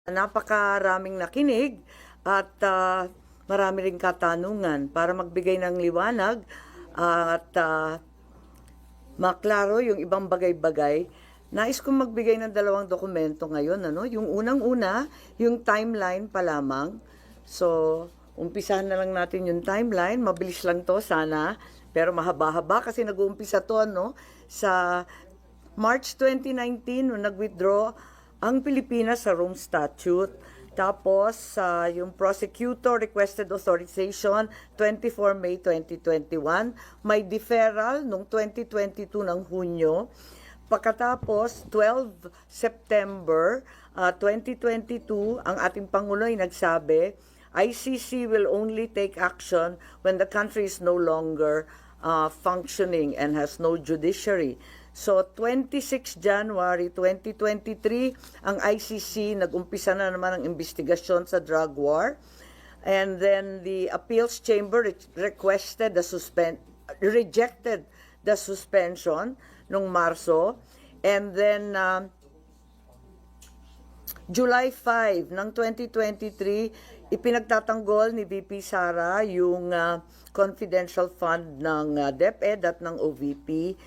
Napakaraming nakinig at marami ring katanungan para magbigay ng liwanag at maklaro yung ibang bagay-bagay. Nais kong magbigay ng dalawang dokumento ngayon. Yung unang-una, yung timeline pa lamang. So, umpisahan na lang natin yung timeline. Mabilis lang to sana, pero mahaba-haba kasi nag-uumpisa to sa March 2019 nung nag-withdraw ang Pilipinas sa Rome Statute. Tapos, yung prosecutor requested authorization 24 May 2021. May deferral noong 2022 ng Hunyo. Pagkatapos, 12 September 2022, ang ating Pangulo ay nagsabi, ICC will only take action when the country is no longer functioning and has no judiciary. So, 26 January 2023, ang ICC nag-umpisa na naman ang investigasyon sa drug war. And then the appeals chamber rejected the suspension nung Marso. And then July 5 ng 2023, ipinagtatanggol ni VP Sara yung confidential fund ng DepEd at ng OVP.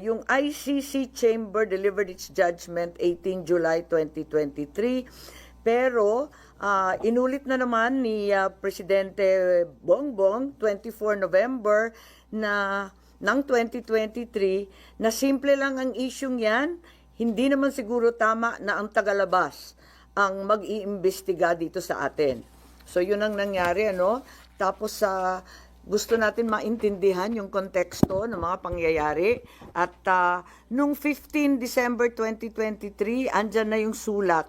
Yung ICC Chamber delivered its judgment 18 July 2023. Pero inulit na naman ni Presidente Bongbong 24 November ng 2023 na simple lang ang isyung yan. Hindi naman siguro tama na ang tagalabas ang mag-iimbestiga dito sa atin. So yun ang nangyari, Tapos gusto natin maintindihan yung konteksto ng mga pangyayari. At nung 15 December 2023, andyan na yung sulat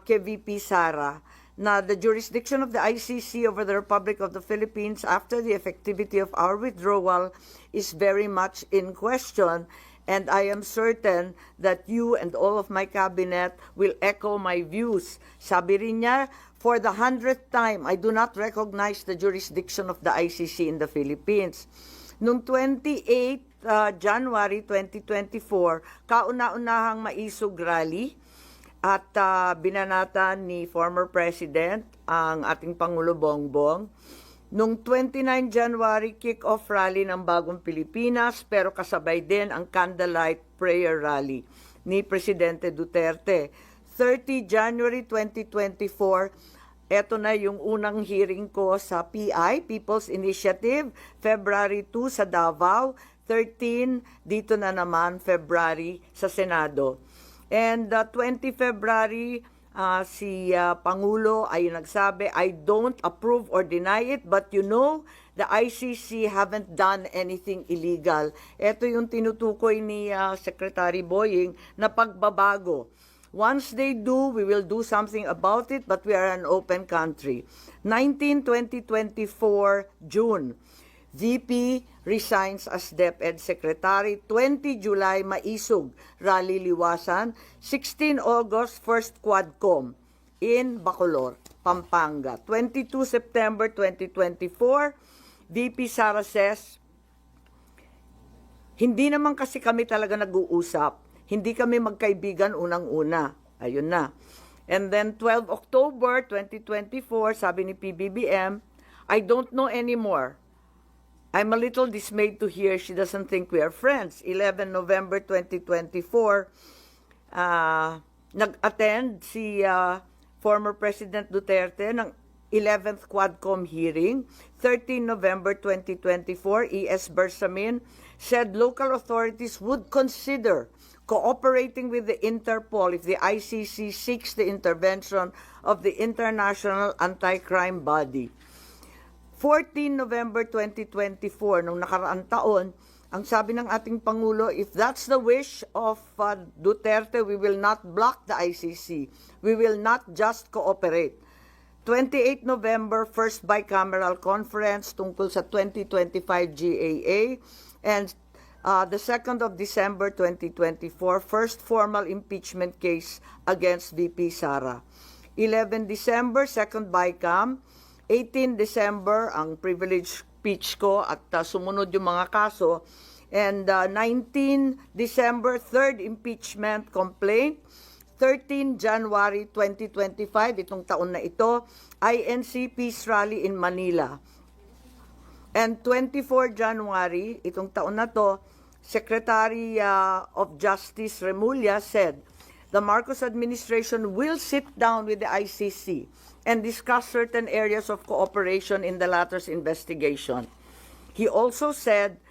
kay VP Sara na the jurisdiction of the ICC over the Republic of the Philippines after the effectivity of our withdrawal is very much in question. And I am certain that you and all of my cabinet will echo my views. Sabi rin niya, for the 100th time, I do not recognize the jurisdiction of the ICC in the Philippines. Noong 28 January 2024, kauna-unahang maisog rally at binanatan ni former President ang ating Pangulo Bongbong. Noong 29 January, kick-off rally ng Bagong Pilipinas, pero kasabay din ang candlelight prayer rally ni Presidente Duterte. 30 January 2024, eto na yung unang hearing ko sa PI, People's Initiative, February 2 sa Davao, 13 dito na naman February sa Senado. And 20 February, si Pangulo ay nagsabi, I don't approve or deny it, but the ICC haven't done anything illegal. Ito yung tinutukoy ni Secretary Boying na pagbabago. Once they do, we will do something about it, but we are an open country. 19-2024, June, VP resigns as DepEd Secretary. 20 July, maisog, rally liwasan. 16 August, first Quadcom in Bacolor, Pampanga. 22 September 2024, VP Sara says, hindi naman kasi kami talaga nag-uusap. Hindi kami magkaibigan unang-una. Ayun na. And then 12 October 2024, sabi ni PBBM, I don't know anymore. I'm a little dismayed to hear she doesn't think we are friends. 11 November 2024, nag-attend si former President Duterte ng 11th Quadcom hearing. 13 November 2024, E.S. Bersamin said local authorities would consider cooperating with the Interpol if the ICC seeks the intervention of the International Anti-Crime Body. 14 November 2024, nung nakaraang taon, ang sabi ng ating Pangulo, if that's the wish of Duterte, we will not block the ICC. We will not just cooperate. 28 November, first bicameral conference tungkol sa 2025 GAA. And the 2nd of December 2024, first formal impeachment case against VP Sara. 11 December, second BICAM. 18 December, ang privilege speech ko at sumunod yung mga kaso. And 19 December, third impeachment complaint. 13 January 2025, itong taon na ito, INC Peace Rally in Manila. And 24 January, itong taon na to, Secretary of Justice Remulla said, the Marcos administration will sit down with the ICC and discuss certain areas of cooperation in the latter's investigation. He also said,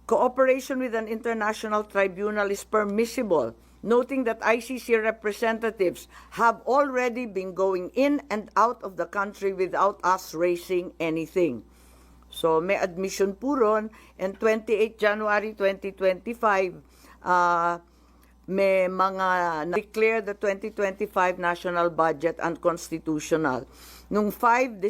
cooperation with an international tribunal is permissible, noting that ICC representatives have already been going in and out of the country without us raising anything. So may admission po ron, and 28 January 2025, may mga declare the 2025 national budget unconstitutional. Nung 5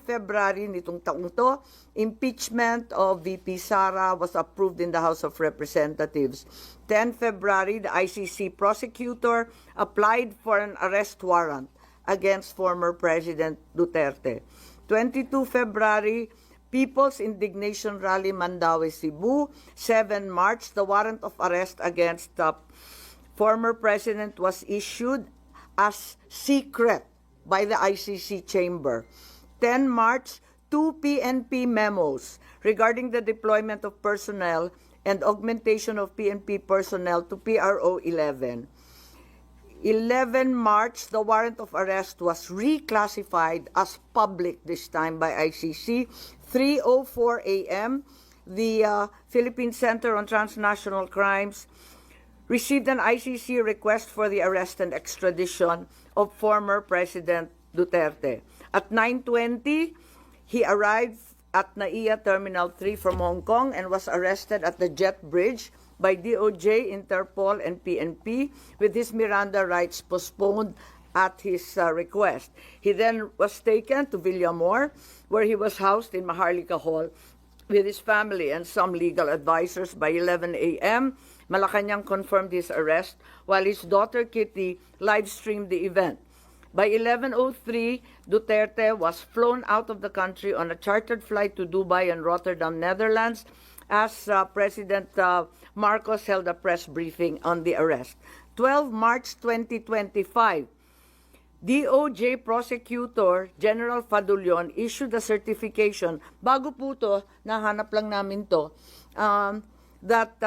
February nitong taong to, impeachment of VP Sara was approved in the House of Representatives. 10 February, the ICC prosecutor applied for an arrest warrant against former President Duterte. 22 February, People's Indignation Rally Mandaue, Cebu. 7 March, the warrant of arrest against the former president was issued as secret by the ICC chamber. 10 March, 2 PNP memos regarding the deployment of personnel and augmentation of PNP personnel to PRO 11. 11 March, the warrant of arrest was reclassified as public this time by ICC. 3:04 a.m., the Philippine Center on Transnational Crimes received an ICC request for the arrest and extradition of former President Duterte. At 9:20, he arrived at NAIA Terminal 3 from Hong Kong and was arrested at the Jet Bridge by DOJ, Interpol, and PNP, with his Miranda rights postponed at his request. He then was taken to Villamor, where he was housed in Maharlika Hall with his family and some legal advisors. By 11 a.m., Malacanang confirmed his arrest, while his daughter Kitty live-streamed the event. By 11:03, Duterte was flown out of the country on a chartered flight to Dubai and Rotterdam, Netherlands, as President Marcos held a press briefing on the arrest. 12 March 2025, DOJ Prosecutor General Fadulion issued a certification, bago po to, nahanap lang namin to, that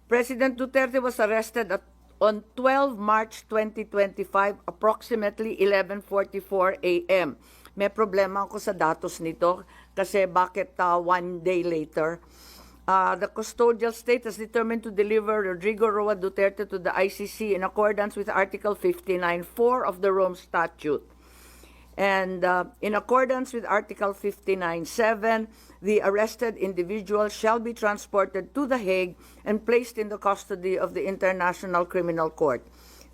President Duterte was arrested on 12 March 2025, approximately 11:44 a.m. May problema ako sa datos nito kasi bakit 1 day later? The custodial state has determined to deliver Rodrigo Roa Duterte to the ICC in accordance with Article 59.4 of the Rome Statute. And in accordance with Article 59.7, the arrested individual shall be transported to The Hague and placed in the custody of the International Criminal Court.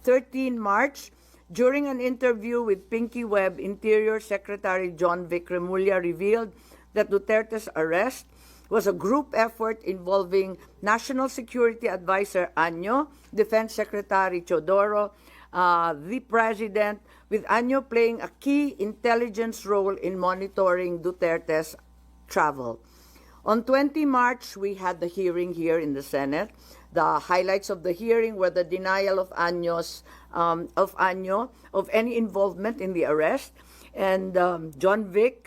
13 March, during an interview with Pinky Webb, Interior Secretary John Vic Remulla revealed that Duterte's arrest was a group effort involving National Security Advisor Año, Defense Secretary Chodoro, the President, with Año playing a key intelligence role in monitoring Duterte's travel. On 20 March, we had the hearing here in the Senate. The highlights of the hearing were the denial of Año of any involvement in the arrest, and John Vic,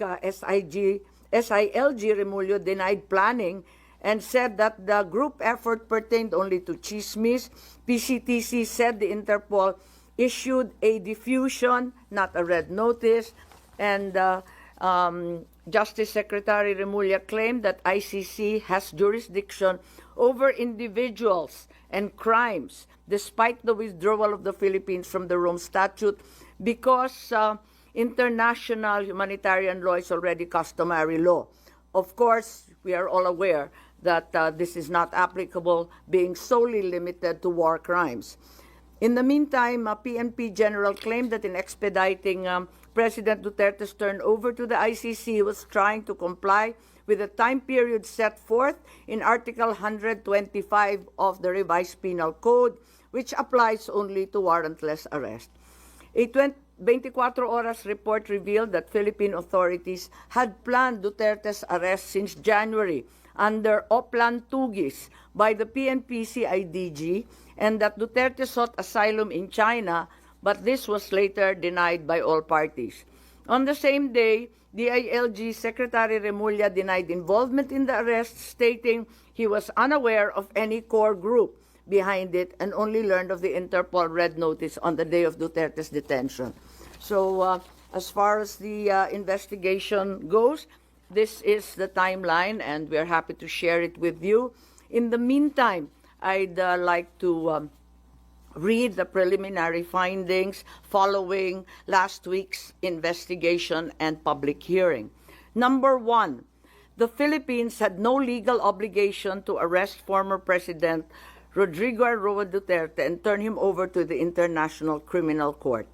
SILG Remulla denied planning and said that the group effort pertained only to chismis. PCTC said the Interpol issued a diffusion, not a red notice, and Justice Secretary Remulla claimed that ICC has jurisdiction over individuals and crimes despite the withdrawal of the Philippines from the Rome Statute because international humanitarian law is already customary law. Of course, we are all aware that this is not applicable, being solely limited to war crimes. In the meantime, PNP General claimed that in expediting President Duterte's turnover to the ICC, he was trying to comply with the time period set forth in Article 125 of the Revised Penal Code, which applies only to warrantless arrest. A 24 Horas report revealed that Philippine authorities had planned Duterte's arrest since January under Oplan Tugis by the PNP CIDG, and that Duterte sought asylum in China, but this was later denied by all parties. On the same day, DILG Secretary Remulla denied involvement in the arrest, stating he was unaware of any core group behind it and only learned of the Interpol red notice on the day of Duterte's detention. So as far as the investigation goes, this is the timeline, and we're happy to share it with you. In the meantime, I'd like to read the preliminary findings following last week's investigation and public hearing. Number one, the Philippines had no legal obligation to arrest former President Rodrigo Roa Duterte and turn him over to the International Criminal Court.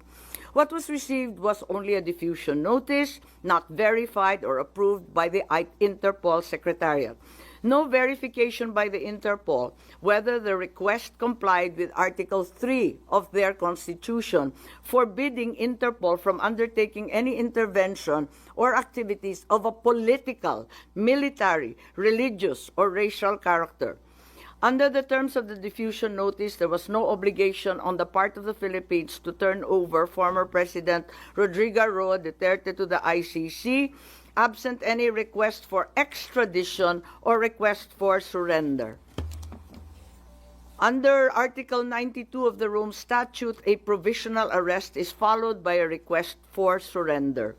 What was received was only a diffusion notice, not verified or approved by the Interpol Secretariat. No verification by the Interpol whether the request complied with Article 3 of their Constitution, forbidding Interpol from undertaking any intervention or activities of a political, military, religious, or racial character. Under the terms of the diffusion notice, there was no obligation on the part of the Philippines to turn over former President Rodrigo Roa Duterte to the ICC, absent any request for extradition or request for surrender. Under Article 92 of the Rome Statute, a provisional arrest is followed by a request for surrender.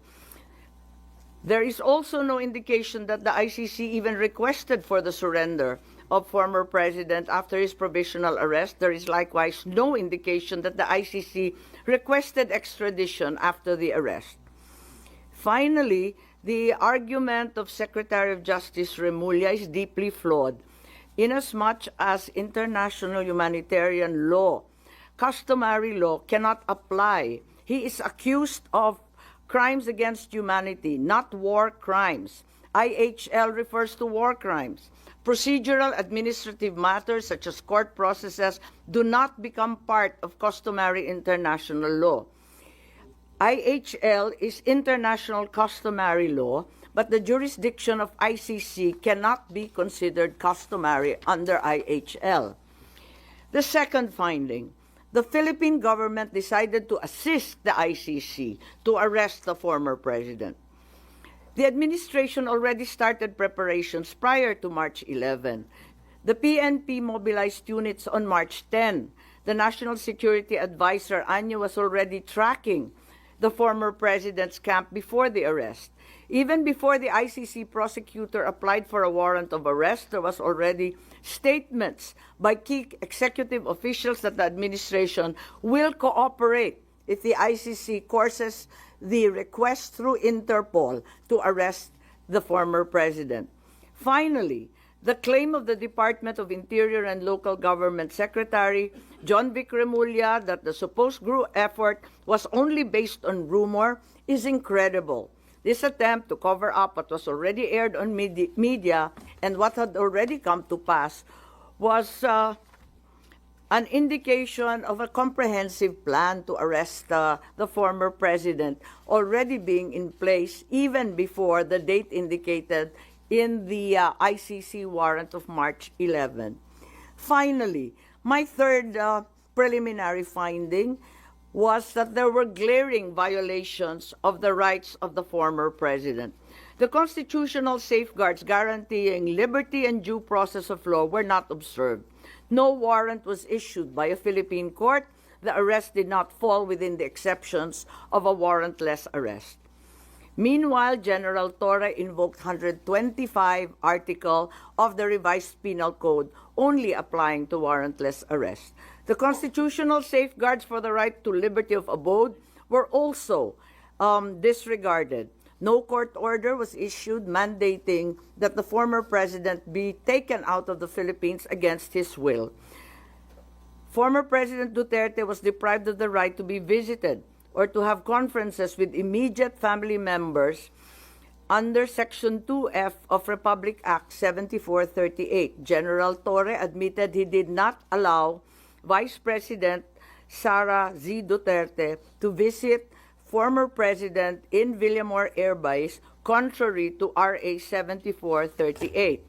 There is also no indication that the ICC even requested for the surrender of former President after his provisional arrest. There is likewise no indication that the ICC requested extradition after the arrest. Finally, the argument of Secretary of Justice Remulla is deeply flawed, inasmuch as international humanitarian law, customary law, cannot apply. He is accused of crimes against humanity, not war crimes. IHL refers to war crimes. Procedural administrative matters such as court processes do not become part of customary international law. IHL is international customary law, but the jurisdiction of ICC cannot be considered customary under IHL. The second finding, the Philippine government decided to assist the ICC to arrest the former president. The administration already started preparations prior to March 11. The PNP mobilized units on March 10. The National Security Advisor Anyo was already tracking the former president's camp before the arrest. Even before the ICC prosecutor applied for a warrant of arrest, there was already statements by key executive officials that the administration will cooperate if the ICC courses the request through Interpol to arrest the former president. Finally, the claim of the Department of Interior and Local Government Secretary John Vic Remulla that the supposed group effort was only based on rumor is incredible. This attempt to cover up what was already aired on media and what had already come to pass was an indication of a comprehensive plan to arrest the former president already being in place even before the date indicated in the ICC warrant of March 11. Finally, my third preliminary finding was that there were glaring violations of the rights of the former president. The constitutional safeguards guaranteeing liberty and due process of law were not observed. No warrant was issued by a Philippine court. The arrest did not fall within the exceptions of a warrantless arrest. Meanwhile, General Torre invoked 125 article of the revised penal code only applying to warrantless arrest. The constitutional safeguards for the right to liberty of abode were also disregarded. No court order was issued mandating that the former president be taken out of the Philippines against his will. Former President Duterte was deprived of the right to be visited or to have conferences with immediate family members under Section 2F of Republic Act 7438. General Torre admitted he did not allow Vice President Sara Z. Duterte to visit former president in Villamor Air Base contrary to RA 7438.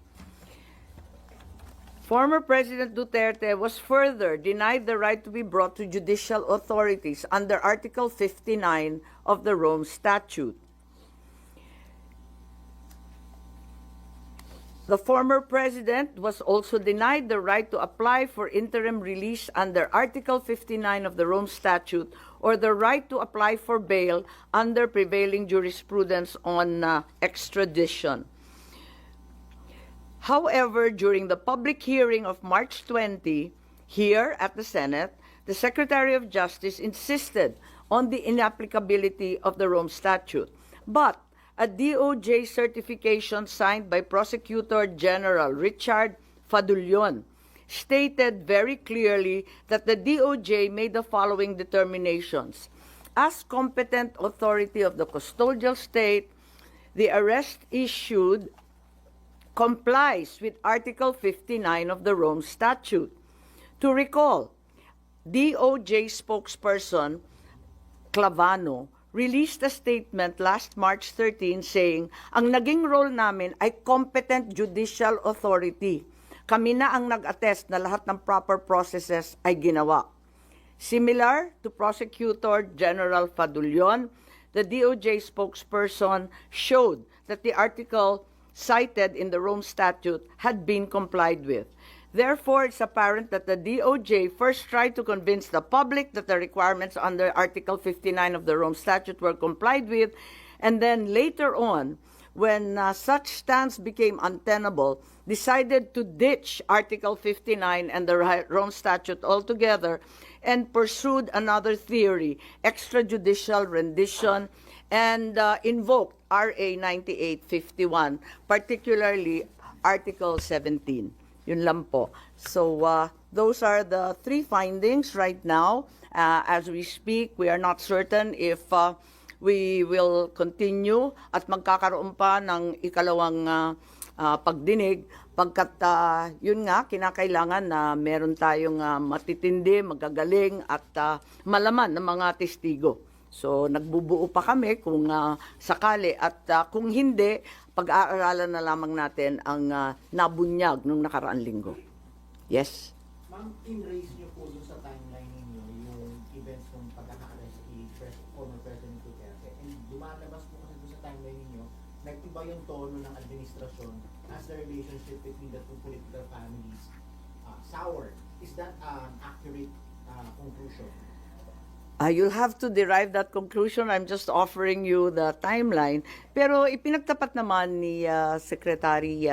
Former President Duterte was further denied the right to be brought to judicial authorities under Article 59 of the Rome Statute. The former president was also denied the right to apply for interim release under Article 59 of the Rome Statute or the right to apply for bail under prevailing jurisprudence on extradition. However, during the public hearing of March 20, here at the Senate, the Secretary of Justice insisted on the inapplicability of the Rome Statute. But a DOJ certification signed by Prosecutor General Richard Fadullon stated very clearly that the DOJ made the following determinations. As competent authority of the custodial state, the arrest issued complies with Article 59 of the Rome Statute. To recall, DOJ spokesperson Clavano released a statement last March 13 saying, ang naging role namin ay competent judicial authority. Kami na ang nag-attest na lahat ng proper processes ay ginawa. Similar to Prosecutor General Fadullon, the DOJ spokesperson showed that the article cited in the Rome Statute had been complied with. Therefore, it's apparent that the DOJ first tried to convince the public that the requirements under Article 59 of the Rome Statute were complied with, and then later on, when such stance became untenable, decided to ditch Article 59 and the Rome Statute altogether and pursued another theory, extrajudicial rendition, and invoked RA 9851, particularly Article 17. Yun lang po. So, those are the three findings right now. As we speak, we are not certain if we will continue at magkakaroon pa ng ikalawang pagdinig pagkat yun nga, kinakailangan na meron tayong matitindi, magagaling at malaman ng mga testigo. So, nagbubuo pa kami kung sakali at kung hindi, pag-aaralan na lamang natin ang nabunyag nung nakaraang linggo. Yes? Ma'am, in-raise niyo po doon sa timeline ninyo yung events ng pagkaka-arrest ni former President Duterte. And lumalabas po kasi doon sa timeline ninyo, nag-iba yung tono ng administrasyon as the relationship between the two political families soured. Is that an accurate conclusion? You'll have to derive that conclusion. I'm just offering you the timeline. Pero ipinagtapat naman ni Secretary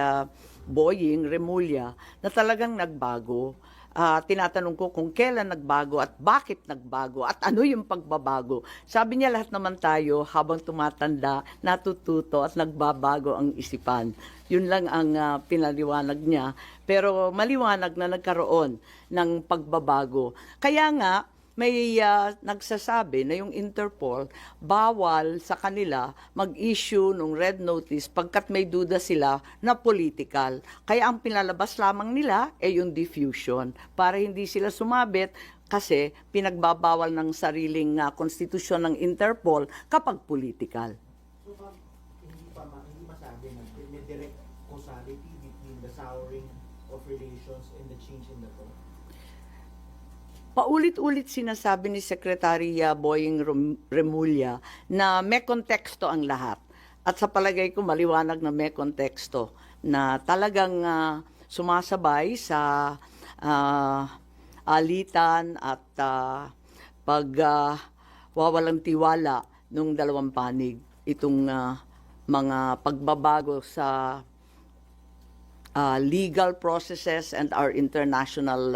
Boying Remulla na talagang nagbago. Tinatanong ko kung kailan nagbago at bakit nagbago at ano yung pagbabago. Sabi niya lahat naman tayo habang tumatanda, natututo at nagbabago ang isipan. Yun lang ang pinaliwanag niya. Pero maliwanag na nagkaroon ng pagbabago. Kaya nga, may nagsasabi na yung Interpol bawal sa kanila mag-issue ng red notice pagkat may duda sila na political. Kaya ang pinalabas lamang nila ay yung diffusion para hindi sila sumabit kasi pinagbabawal ng sariling konstitusyon ng Interpol kapag political. So, hindi masabi na may direct causality between the souring of relations and the change in the tone? Paulit-ulit sinasabi ni Secretary Boying Remulla na may konteksto ang lahat. At sa palagay ko maliwanag na may konteksto na talagang sumasabay sa alitan at pagwawalang tiwala ng dalawang panig itong mga pagbabago sa legal processes and our international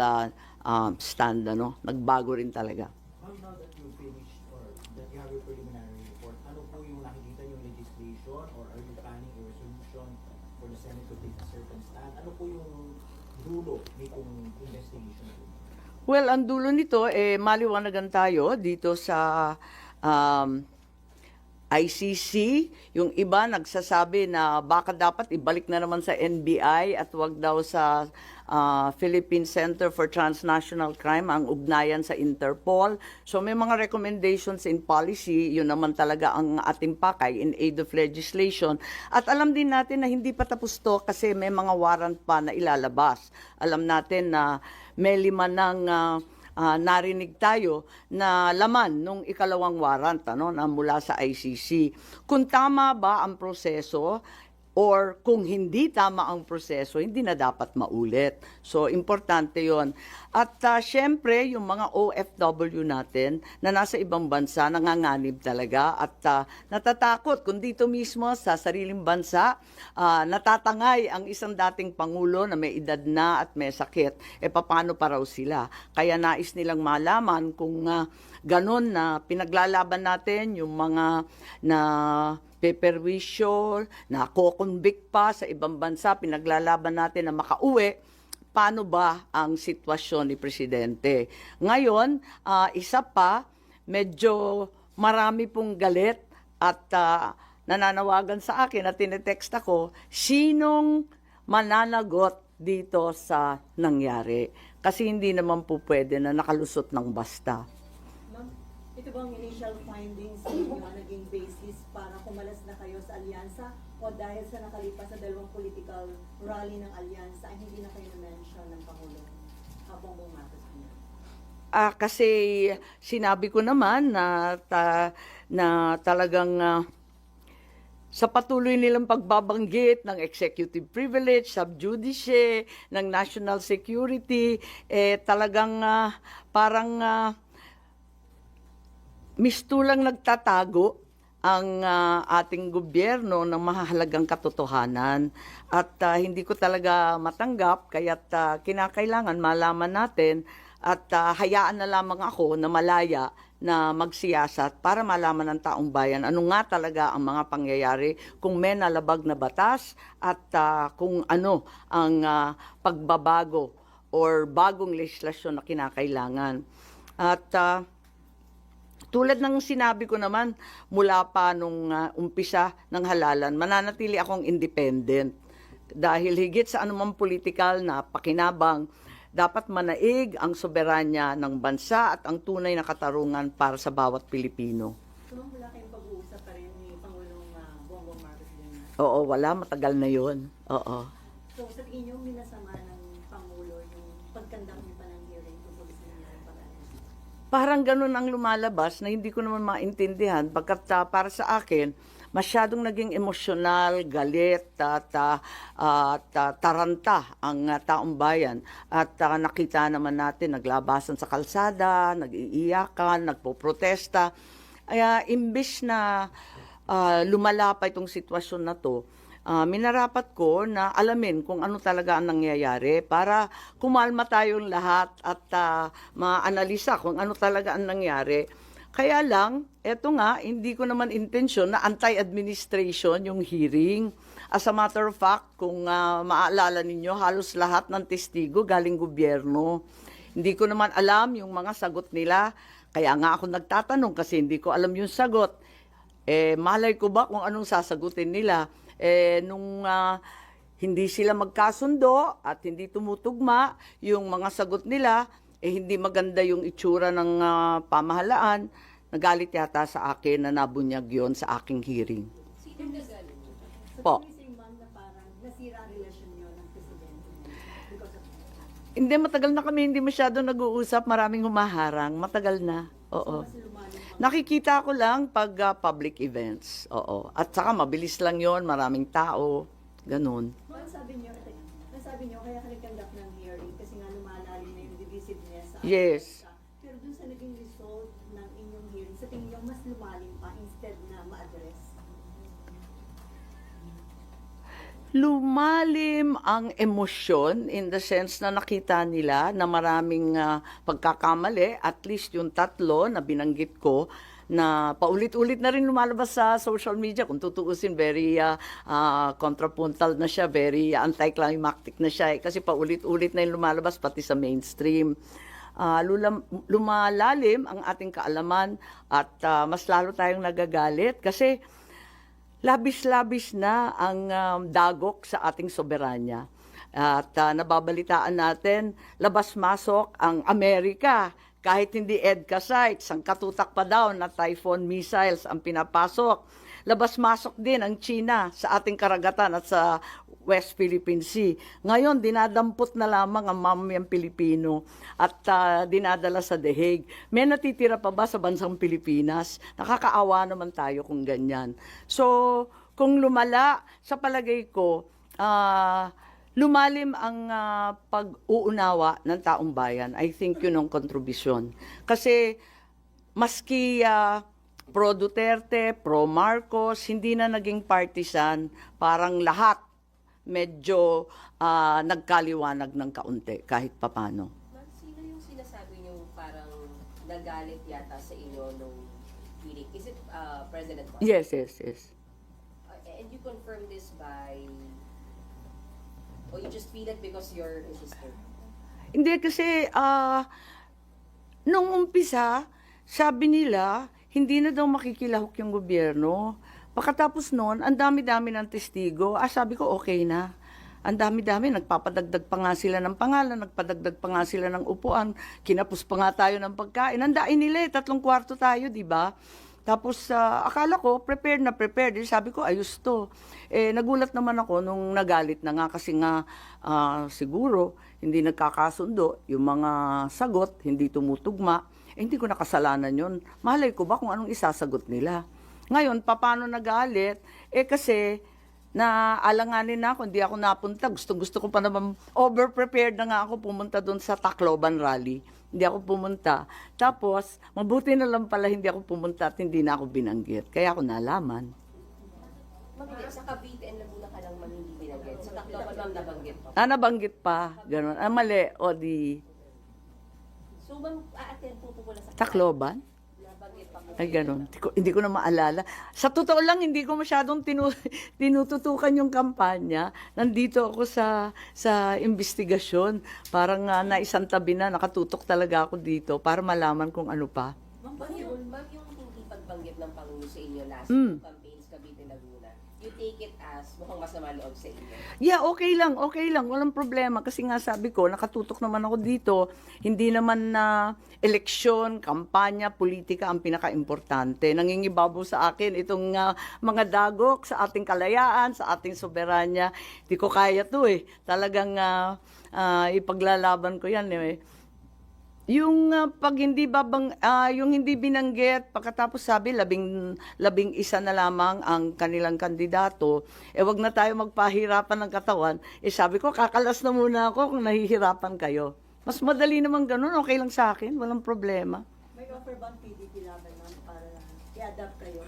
stand, nagbago rin talaga. Ma'am, now that you finished or that you have your preliminary report, ano po yung nakikita yung legislation or are you planning a resolution for the Senate to take a certain stand? Ano po yung dulo nitong investigation? Well, ang dulo nito, maliwanagan tayo dito sa ICC, yung iba nagsasabi na baka dapat ibalik na naman sa NBI at wag daw sa Philippine Center for Transnational Crime ang ugnayan sa Interpol. So may mga recommendations in policy, yun naman talaga ang ating pakay in aid of legislation. At alam din natin na hindi pa tapos to kasi may mga warrant pa na ilalabas. Alam natin na may 5 ng narinig tayo na laman nung ikalawang warrant na mula sa ICC. Kung tama ba ang proseso or kung hindi tama ang proseso, hindi na dapat maulit. So, importante yon. At syempre, yung mga OFW natin na nasa ibang bansa, nanganganib talaga at natatakot kung dito mismo sa sariling bansa, natatangay ang isang dating Pangulo na may edad na at may sakit. Paano pa raw sila? Kaya nais nilang malaman kung ganun na pinaglalaban natin yung mga na peperwisyo, na ko-convict pa sa ibang bansa, pinaglalaban natin na makauwi, paano ba ang sitwasyon ni Presidente? Ngayon, isa pa, medyo marami pong galit at nananawagan sa akin at tinetext ako, sinong mananagot dito sa nangyari? Kasi hindi naman po pwede na nakalusot ng basta. Ma'am, ito bang initial findings ninyo naging basis para kumalas na kayo sa alyansa o dahil sa nakalipas na 2 political rally ng alyansa ay hindi na kayo na-mention ng Pangulo Bongbong Marcos Jr.? Kasi sinabi ko naman na talagang sa patuloy nilang pagbabanggit ng executive privilege, sub judice, ng national security, talagang parang mistulang nagtatago ang ating gobyerno ng mahahalagang katotohanan at hindi ko talaga matanggap kaya't kinakailangan malaman natin at hayaan na lamang ako na malaya na magsiyasat para malaman ng taong bayan ano nga talaga ang mga pangyayari, kung may nalabag na batas at kung ano ang pagbabago or bagong legislasyon na kinakailangan. At tulad ng sinabi ko naman, mula pa nung umpisa ng halalan, mananatili akong independent. Dahil higit sa anumang politikal na pakinabang, dapat manaig ang soberanya ng bansa at ang tunay na katarungan para sa bawat Pilipino. So, wala kayong pag-uusap pa rin ni Pangulong Bongbong Marcos Jr.? Oo, wala. Matagal na yun. Oo. So, sa tingin niyo, minasama ng Pangulo yung pagkandak niyo pa ng hearing tungkol sa nangyari pag-alis? Parang ganun ang lumalabas na hindi ko naman maintindihan pagkat para sa akin, masyadong naging emosyonal, galit at taranta ang taong bayan. At nakita naman natin, naglabasan sa kalsada, nag-iiyakan, nagpoprotesta. Kaya imbis na lumala pa itong sitwasyon na to, minarapat ko na alamin kung ano talaga ang nangyayari para kumalma tayong lahat at maanalisa kung ano talaga ang nangyari. Kaya lang, eto nga, hindi ko naman intensyon na anti-administration yung hearing. As a matter of fact, kung maaalala ninyo, halos lahat ng testigo galing gobyerno. Hindi ko naman alam yung mga sagot nila. Kaya nga ako nagtatanong kasi hindi ko alam yung sagot. Malay ko ba kung anong sasagutin nila? Nung hindi sila magkasundo at hindi tumutugma yung mga sagot nila, hindi maganda yung itsura ng pamahalaan, nagalit yata sa akin na nabunyag yon sa aking hearing. Sino nagalit? Po. So, can ma'am na parang nasira ang relasyon niyo ng Presidente because of that? Hindi, matagal na kami hindi masyado nag-uusap, maraming humaharang, matagal na. Oo. Mas lumalim pa. Nakikita ko lang pag public events. Oo. At saka mabilis lang yon, maraming tao, ganun. Ma'am, sabi niyo kaya ka nagkandak ng hearing kasi nga lumalalim na yung divisiveness sa Yes. Pero dun sa naging result ng inyong hearing, sa tingin niyo mas lumalim pa instead na ma-address? Lumalim ang emosyon in the sense na nakita nila na maraming pagkakamali, at least yung 3 na binanggit ko, na paulit-ulit na rin lumalabas sa social media. Kung tutuusin, very contrapuntal na siya, very anticlimactic na siya. Kasi paulit-ulit na yung lumalabas pati sa mainstream. lumalalim ang ating kaalaman at mas lalo tayong nagagalit kasi labis-labis na ang dagok sa ating soberanya. At nababalitaan natin, labas-masok ang Amerika. Kahit hindi EDCA sites, ang katutak pa daw na Typhoon missiles ang pinapasok. Labas-masok din ang China sa ating karagatan at sa West Philippine Sea. Ngayon, dinadampot na lamang ang mamamayang Pilipino at dinadala sa The Hague. May natitira pa ba sa bansang Pilipinas? Nakakaawa naman tayo kung ganyan. So, kung lumala, sa palagay ko, lumalim ang pag-uunawa ng taong bayan. I think yun ang kontribusyon. Kasi maski pro Duterte, pro Marcos, hindi na naging partisan, parang lahat medyo nagkaliwanag ng kaunti kahit papano. Ma'am, sino yung sinasabi niyo parang nagalit yata sa inyo nung hearing? Is it President Marcos? Yes. And you confirm this by... Or you just feel it because you're a sister? Hindi kasi nung umpisa, sabi nila, hindi na daw makikilahok yung gobyerno. Pagkatapos noon, ang dami-dami ng testigo. Sabi ko, okay na. Ang dami-dami, nagpapadagdag pa nga sila ng pangalan, nagpadagdag pa nga sila ng upuan, kinapos pa nga tayo ng pagkain. Andain nila 3 kwarto tayo, di ba? Tapos, akala ko, prepared na prepared. Sabi ko, ayos to. Nagulat naman ako nung nagalit na nga kasi nga siguro hindi nagkakasundo. Yung mga sagot, hindi tumutugma. Hindi ko nakasalanan yun. Malay ko ba kung anong isasagot nila? Ngayon, paano nagalit? Kasi naalanganin na ako, hindi ako napunta. Gusto ko pa naman, over-prepared na nga ako pumunta doon sa Tacloban rally. Hindi ako pumunta. Tapos, mabuti na lang pala hindi ako pumunta at hindi na ako binanggit. Kaya ako nalaman. Ma'am, sa Cavite and Laguna ka lang hindi binanggit. Sa Tacloban, ma'am, nabanggit pa. Nabanggit pa. Ganun. Mali. O di... So, ma'am, aaten po pala sa Tacloban? Nabanggit pa po. Ay, ganun. Hindi ko na maalala. Sa totoo lang, hindi ko masyadong tinututukan yung kampanya. Nandito ako sa investigasyon. Parang naisang tabi na, nakatutok talaga ako dito para malaman kung ano pa. Ma'am, yung hindi pagbanggit ng Pangulo sa inyo last campaigns, Cavite, Laguna, you take it as mukhang masama loob sa inyo? Yeah, okay lang. Walang problema. Kasi nga sabi ko, nakatutok naman ako dito. Hindi naman na eleksyon, kampanya, politika ang pinaka-importante. Nangingibabaw sa akin itong mga dagok sa ating kalayaan, sa ating soberanya. Hindi ko kaya to Talagang ipaglalaban ko yan Yung pag hindi yung hindi binanggit, pagkatapos sabi 11 na lamang ang kanilang kandidato, wag na tayo magpahirapan ng katawan. Sabi ko, kakalas na muna ako kung nahihirapan kayo. Mas madali naman ganun, okay lang sa akin, walang problema. May offer bang PDP laban, ma'am, para i-adapt kayo?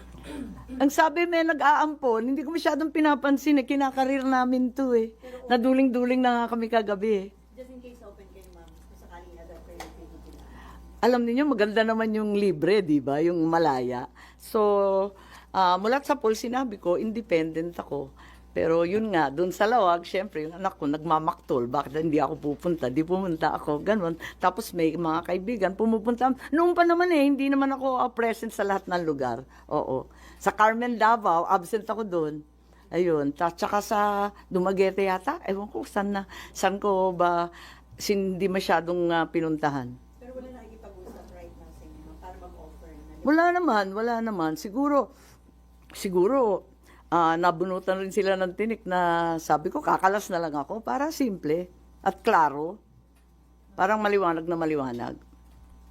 Ang sabi may nag-aampon, hindi ko masyadong pinapansin kinakarir namin to Naduling-duling na nga kami kagabi Just in case open kayo, ma'am, kung sakaling i-adapt kayo ng PDP laban. Alam niyo maganda naman yung libre, di ba? Yung malaya. So, mula sa poll, sinabi ko, independent ako. Pero yun nga, dun sa lawag, syempre, yung anak ko nagmamaktol. Bakit hindi ako pupunta? Di pumunta ako, ganun. Tapos may mga kaibigan, pumupunta. Noong pa naman hindi naman ako present sa lahat ng lugar. Oo. Sa Carmen Davao, absent ako dun. Ayun. Tsaka sa Dumaguete yata, ewan ko, saan ko ba hindi masyadong pinuntahan. Pero wala nakikipag-usap right now sa inyo, ma'am, para mag-offer na. Wala naman. Siguro, nabunutan rin sila ng tinik na sabi ko, kakalas na lang ako para simple at klaro. Parang maliwanag na maliwanag.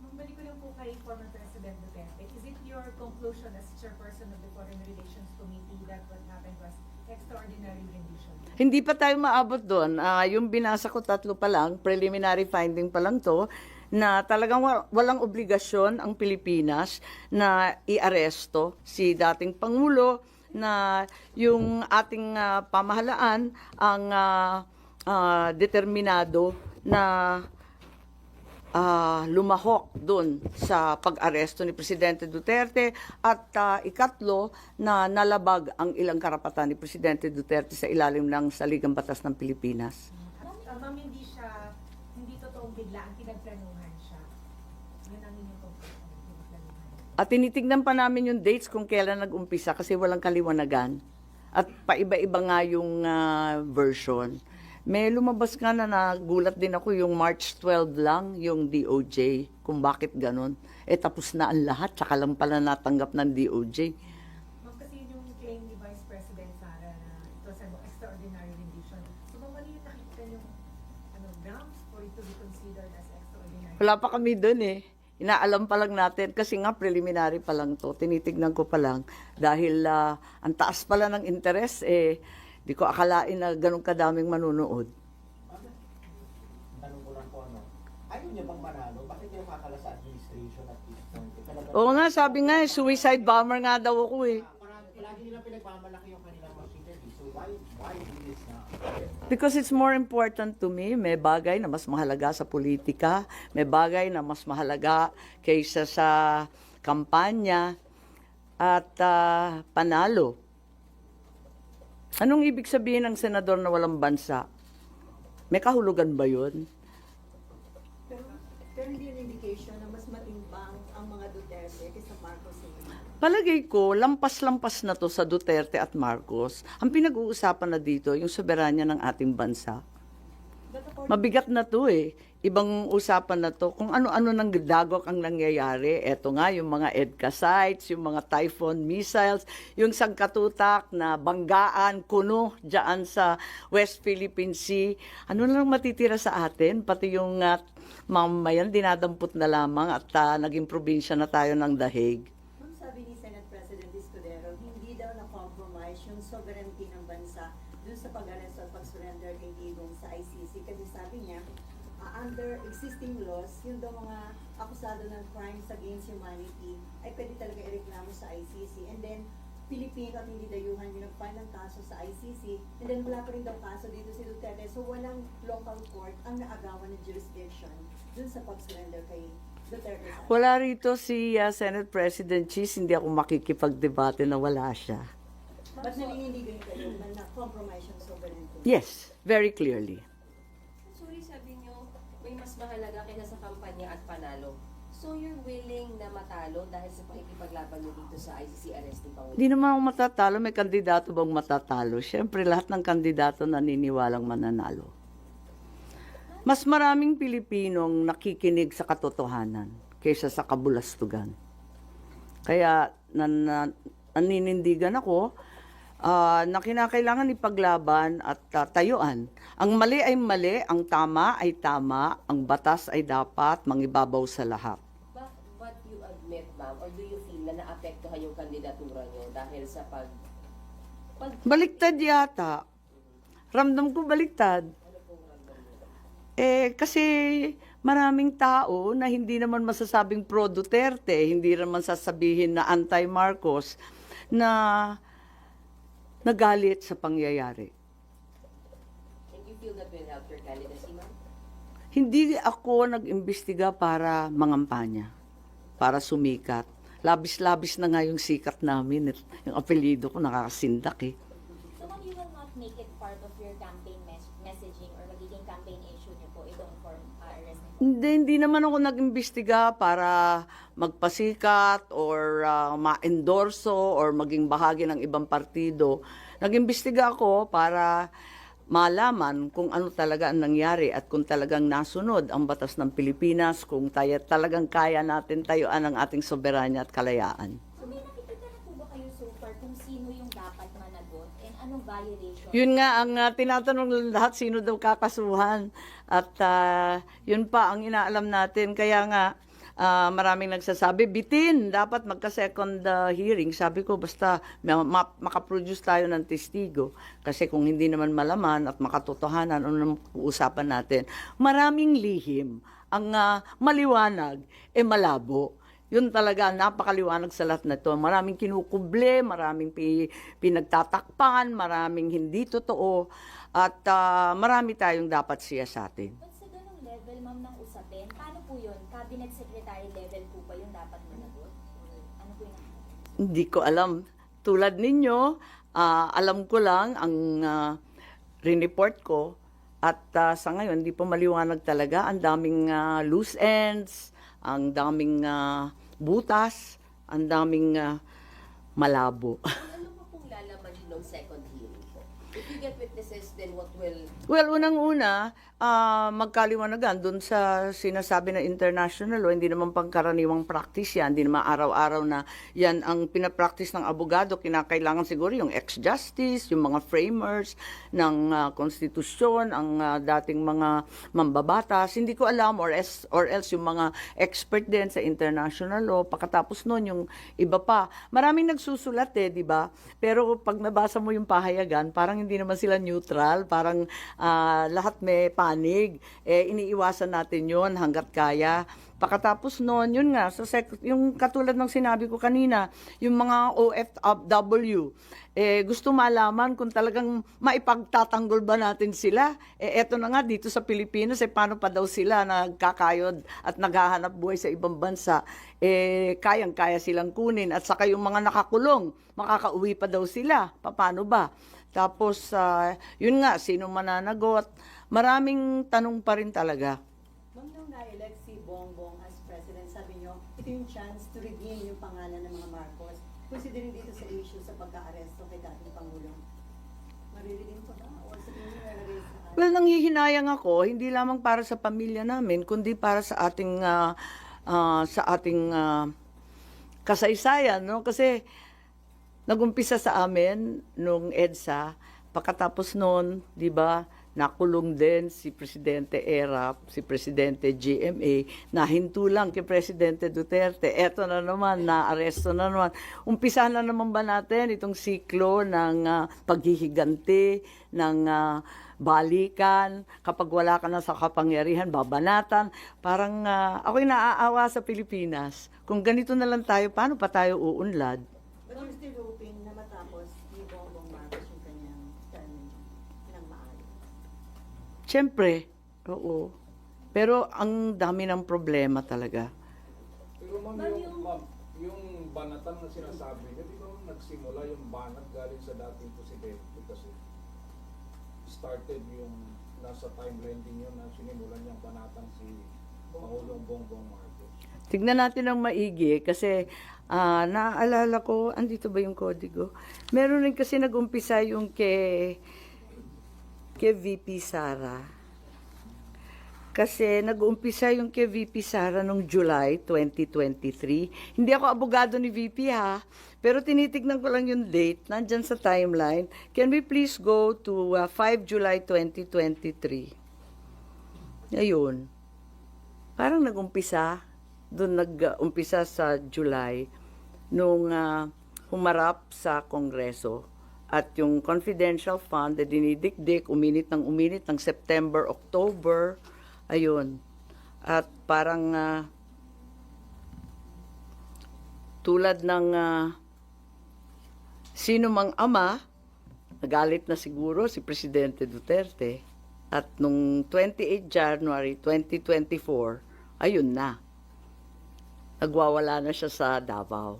Magbalik ko lang po kay former President Duterte. Is it your conclusion as chairperson of the Foreign Relations Committee that what happened was extraordinary rendition? Hindi pa tayo maabot doon. Yung binasa ko 3 pa lang, preliminary finding pa lang to, na talagang walang obligasyon ang Pilipinas na i-aresto si dating Pangulo, na yung ating pamahalaan ang determinado na lumahok doon sa pag-aresto ni Presidente Duterte at ikatlo na nalabag ang ilang karapatan ni Presidente Duterte sa ilalim ng Saligang Batas ng Pilipinas. Ma'am, hindi totoong bigla ang pinagplanuhan siya. At tinitignan pa namin yung dates kung kailan nag-umpisa kasi walang kaliwanagan. At paiba-iba nga yung version. May lumabas nga na nagulat din ako yung March 12 lang yung DOJ, kung bakit ganun. Tapos na ang lahat, tsaka lang pala natanggap ng DOJ. Ma'am, kasi yun yung claim ni Vice President Sara na it was an extraordinary rendition. So, ma'am, ano yung nakikita yung grounds for it to be considered as extraordinary? Wala pa kami dun eh. Inaalam pa lang natin kasi nga preliminary pa lang to. Tinitignan ko pa lang dahil ang taas pala ng interest di ko akalain na ganun kadaming manunood. Tanong ko lang po ayaw niya bang manalo? Bakit niya makakala sa administration at this point? Oo nga, sabi nga suicide bomber nga daw ako eh. Palagi nila pinagmamalaki yung kanilang machinery. So why do this now? Because it's more important to me. May bagay na mas mahalaga sa politika. May bagay na mas mahalaga kaysa sa kampanya at panalo. Anong ibig sabihin ng senador na walang bansa? May kahulugan ba yun? Pero hindi yung indication na mas matimbang ang mga Duterte kaysa Marcos. Palagay ko, lampas-lampas na to sa Duterte at Marcos. Ang pinag-uusapan na dito, yung soberanya ng ating bansa. Mabigat na to eh. Ibang usapan na to. Kung ano-ano nang dagok ang nangyayari. Eto nga, yung mga EDCA sites, yung mga Typhoon missiles, yung sangkatutak na banggaan, kuno, dyan sa West Philippine Sea. Ano lang matitira sa atin? Pati yung mamayan, dinadampot na lamang at naging probinsya na tayo ng dahig. Ma'am, sabi ni Senate President Escudero, hindi daw na-compromise yung sovereignty ng bansa dun sa pag-arrest at pag-surrender kay Digong sa ICC. Kasi sabi niya, under existing laws, yung daw mga akusado ng crimes against humanity ay pwede talaga ireklamo sa ICC. And then, Pilipino at hindi dayuhan yung nag-file ng kaso sa ICC. And then, wala pa rin daw kaso dito si Duterte. So, walang local court ang naagawan ng jurisdiction dun sa pag-surrender kay Duterte. Wala rito si Senate President Cheese, hindi ako makikipagdebate na wala siya. Ba't naninindigan kayo na na-compromise yung sovereignty? Yes, very clearly. Sorry, sabi niyo, may mas mahalaga kaysa sa kampanya at panalo. So you're willing na matalo dahil sa pakikipaglaban niyo dito sa ICC arrest ni Pangulo? Hindi naman ako matatalo. May kandidato bang matatalo? Siyempre, lahat ng kandidato naniniwalang mananalo. Mas maraming Pilipinong nakikinig sa katotohanan kaysa sa kabulastugan. Kaya naninindigan ako na kinakailangan ipaglaban at tayuan. Ang mali ay mali, ang tama ay tama, ang batas ay dapat mangibabaw sa lahat. But you admit, ma'am, or do you feel na naapektuhan yung kandidatura niyo dahil sa Baliktad yata. Ramdam ko baliktad. ano pong ramdam niyo? Kasi maraming tao na hindi naman masasabing pro-Duterte, hindi naman sasabihin na anti-Marcos, na nagalit sa pangyayari. And you feel that will help your candidacy, ma'am? Hindi ako nag-imbestiga para mangampanya, para sumikat. Labis-labis na nga yung sikat namin. Yung apelyido ko nakakasindak eh. So, ma'am, you will not make it part of your campaign messaging or magiging campaign issue niyo po itong for arrest? Hindi naman ako nag-imbestiga para magpasikat or ma-endorso or maging bahagi ng ibang partido. Nag-imbestiga ako para malaman kung ano talaga ang nangyari at kung talagang nasunod ang batas ng Pilipinas, kung talagang kaya natin tayuan ang ating soberanya at kalayaan. So, may nakikita na po ba kayo so far kung sino yung dapat managot and anong violation? Yun nga, ang tinatanong ng lahat, sino daw kakasuhan. At yun pa ang inaalam natin. Kaya nga, maraming nagsasabi, bitin, dapat magka-second hearing. Sabi ko, basta makaproduce tayo ng testigo. Kasi kung hindi naman malaman at makatotohanan, ano naman uusapan natin? Maraming lihim. Ang maliwanag, malabo. Yun talaga, napakaliwanag sa lahat na ito. Maraming kinukuble, maraming pinagtatakpan, maraming hindi totoo, at marami tayong dapat siyasatin. But sa ganong level, ma'am, ng usapin, paano po yun? Cabinet Secretary level po ba yung dapat managot? Ano po yung Hindi ko alam. Tulad ninyo, alam ko lang ang rineport ko at sa ngayon, hindi pa maliwanag talaga. Ang daming loose ends, ang daming butas ang daming malabo. Ano pa pong lalaman din ng second hearing po? If you get witnesses, then what will... Well, unang-una, magkaliwanagan dun sa sinasabi na international law, hindi naman pangkaraniwang practice yan, hindi naman araw-araw na yan ang pinapractice ng abogado. Kinakailangan siguro yung ex-justice, yung mga framers ng konstitusyon, ang dating mga mambabatas. Hindi ko alam, or else yung mga expert din sa international law. Pagkatapos nun, yung iba pa. Maraming nagsusulat di ba? Pero pag nabasa mo yung pahayagan, parang hindi naman sila neutral, parang lahat may panig. Iniiwasan natin yon hanggat kaya. Pagkatapos noon, yun nga, yung katulad ng sinabi ko kanina, yung mga OFW, gusto malaman kung talagang maipagtatanggol ba natin sila. Eto na nga, dito sa Pilipinas, paano pa daw sila nagkakayod at naghahanap buhay sa ibang bansa. Kayang-kaya silang kunin. At saka yung mga nakakulong, makakauwi pa daw sila. Paano ba? Tapos, yun nga, sino mananagot? Maraming tanong pa rin talaga. Ma'am, nung na-elect si Bongbong as president, sabi niyo, ito yung chance to redeem yung pangalan ng mga Marcos. Considering dito sa issue sa pagka-aresto kay dating Pangulong. Mariredeem ko ba? O sa tingin niyo na-erase na? Well, nanghihinayang ako, hindi lamang para sa pamilya namin, kundi para sa ating kasaysayan, no? Kasi nagumpisa sa amin nung EDSA, pagkatapos noon, 'di ba, nakulong din si Presidente Erap, si Presidente GMA, nahinto lang kay Presidente Duterte. Eto na naman, naaresto na naman. Umpisa na naman ba natin itong siklo ng paghihiganti, ng balikan, kapag wala ka na sa kapangyarihan, babanatan. Parang ako'y naaawa sa Pilipinas. Kung ganito na lang tayo, paano pa tayo uunlad? But you're still hoping na matapos ni Bongbong Marcos yung kanyang term ng maayos. Siyempre, oo. Pero ang dami ng problema talaga. Pero ma'am, yung banatan na sinasabi niyo, di ba nagsimula yung banat galing sa dating presidente kasi started yung nasa timeline din yun na sinimulan niyang banatan si Pangulong Bongbong Marcos. Tignan natin ang maigi kasi naaalala ko, andito ba yung kodigo? Meron rin kasi nag-umpisa yung kay VP Sara. Kasi nag-umpisa yung kay VP Sara noong July 2023. Hindi ako abogado ni VP ha, pero tinitignan ko lang yung date, nandyan sa timeline. Can we please go to 5 July 2023? Ayun. Parang nag-umpisa, doon nag-umpisa sa July, nung humarap sa Kongreso. At yung confidential fund na dinidikdik, uminit ng September, October, ayun. At parang tulad ng sino mang ama, nagalit na siguro si Presidente Duterte. At nung 28 January 2024, ayun na. Nagwawala na siya sa Davao.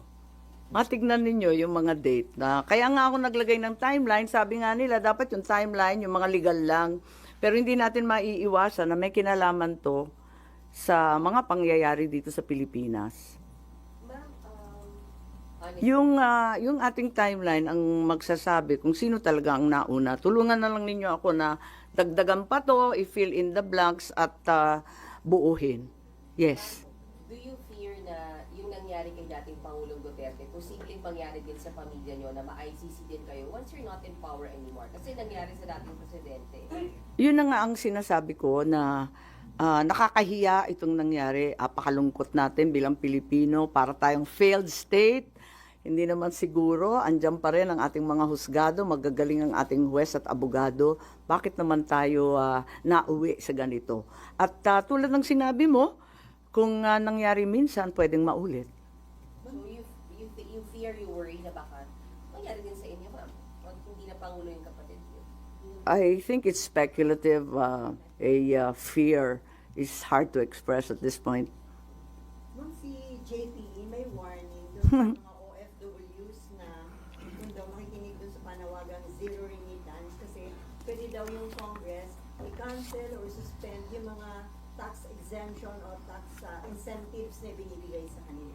Matignan ninyo yung mga date na, kaya nga ako naglagay ng timeline, sabi nga nila, dapat yung timeline, yung mga legal lang. Pero hindi natin maiiwasan na may kinalaman to sa mga pangyayari dito sa Pilipinas. Ma'am, Yung ating timeline ang magsasabi kung sino talaga ang nauna. Tulungan na lang ninyo ako na dagdagan pa to, i-fill in the blanks at buuhin. Yes. do you fear na yung nangyari kay dating Pangulong Duterte, posibleng pangyari din sa pamilya nyo na ma-ICC din kayo once you're not in power anymore? Kasi nangyari sa dating presidente. Yun na nga ang sinasabi ko na nakakahiya itong nangyari. Apakalungkot natin bilang Pilipino para tayong failed state. Hindi naman siguro, andyan pa rin ang ating mga husgado, magagaling ang ating huwes at abogado. Bakit naman tayo nauwi sa ganito? At tulad ng sinabi mo, kung nangyari minsan, pwedeng maulit. So you fear, you worry na baka mangyari din sa inyo, ma'am. Pag hindi na Pangulo yung kapatid niyo. I think it's speculative. Fear is hard to express at this point. Ma'am, si JPE may warning doon sa mga OFWs na kung daw makikinig doon sa panawagang zero remittance kasi pwede daw yung Congress i-cancel or suspend yung mga tax exemption o tax incentives na binibigay sa kanila.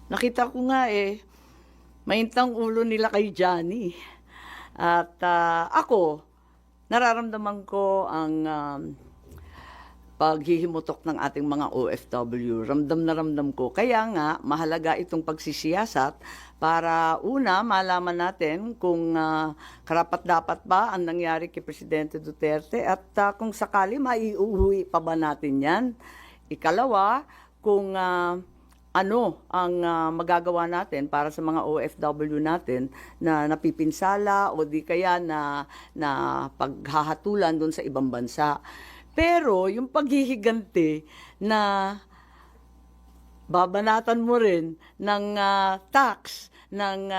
Nakita ko nga maintang ulo nila kay Johnny. At ako, nararamdaman ko ang paghihimutok ng ating mga OFW. Ramdam na ramdam ko. Kaya nga, mahalaga itong pagsisiyasat para una, malaman natin kung karapat-dapat ba ang nangyari kay Presidente Duterte at kung sakali maiuwi pa ba natin yan. Ikalawa, kung ano ang magagawa natin para sa mga OFW natin na napipinsala o di kaya na paghahatulan doon sa ibang bansa. Pero yung paghihiganti na babanatan mo rin ng tax, ng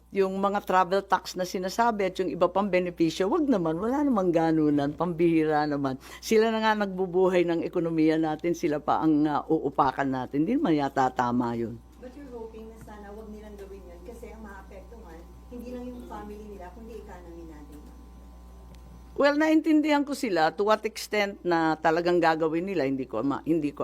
yung mga travel tax na sinasabi at yung iba pang benepisyo, wag naman, wala namang ganunan, pambihira naman. Sila na nga nagbubuhay ng ekonomiya natin, sila pa ang uupakan natin. Hindi naman yata tama yun. But you're hoping na sana wag nilang gawin yun kasi ang maapektuhan, hindi lang yung family nila, kundi economy natin. Well, naintindihan ko sila to what extent na talagang gagawin nila, hindi ko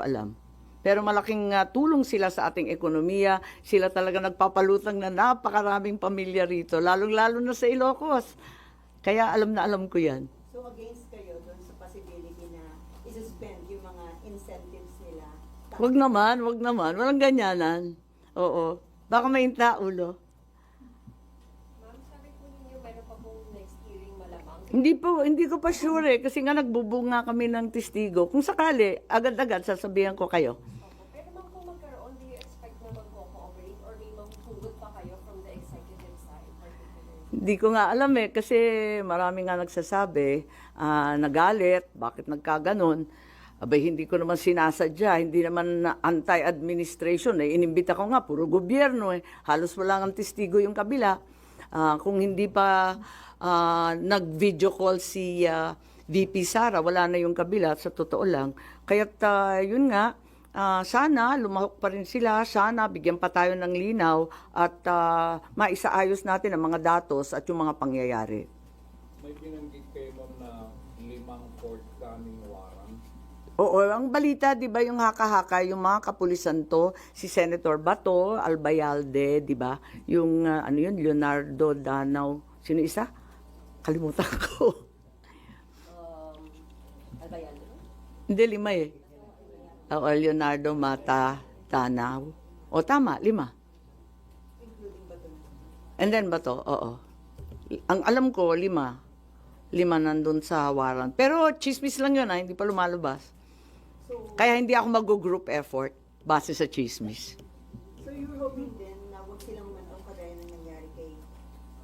alam. Pero malaking tulong sila sa ating ekonomiya. Sila talaga nagpapalutang na napakaraming pamilya rito, lalong-lalo na sa Ilocos. Kaya alam na alam ko yan. So against kayo doon sa possibility na isuspend yung mga incentives nila? Wag naman. Walang ganyanan. Oo. Baka mainta ulo. Ma'am, sabi po ninyo, meron pa pong next hearing malamang. Hindi ko pa sure kasi nga nagbubunga kami ng testigo. Kung sakali, agad-agad sasabihan ko kayo. Pero ma'am, kung magkaroon, do you expect na mag-cooperate or may mahuhugot pa kayo from the executive side particularly? Hindi ko nga alam kasi marami nga nagsasabi, nagalit, bakit nagkaganon. Abay, hindi ko naman sinasadya, hindi naman anti-administration. Inimbita ko nga, puro gobyerno. Halos wala ng testigo yung kabila. Kung hindi pa nag-video call si VP Sara, wala na yung kabila, sa totoo lang. Kaya't yun nga, sana lumahok pa rin sila, sana bigyan pa tayo ng linaw at maisaayos natin ang mga datos at yung mga pangyayari. May binanggit kayo ma'am na 5 forthcoming warrant. Oo, ang balita, di ba, yung haka-haka, yung mga kapulisan to, si Senator Bato, Albayalde, di ba? Yung, Leonardo Danao, sino isa? Kalimutan ko. Albayalde? Hindi, 5 Oo, Leonardo Mata Danao. O, tama, 5. And then Bato, oo. Ang alam ko, 5 nandun sa warrant. Pero chismis lang yun, hindi pa lumalabas. Kaya hindi ako mag-group effort base sa chismis. So you're hoping din na wag silang mantong kagaya ng nangyari kay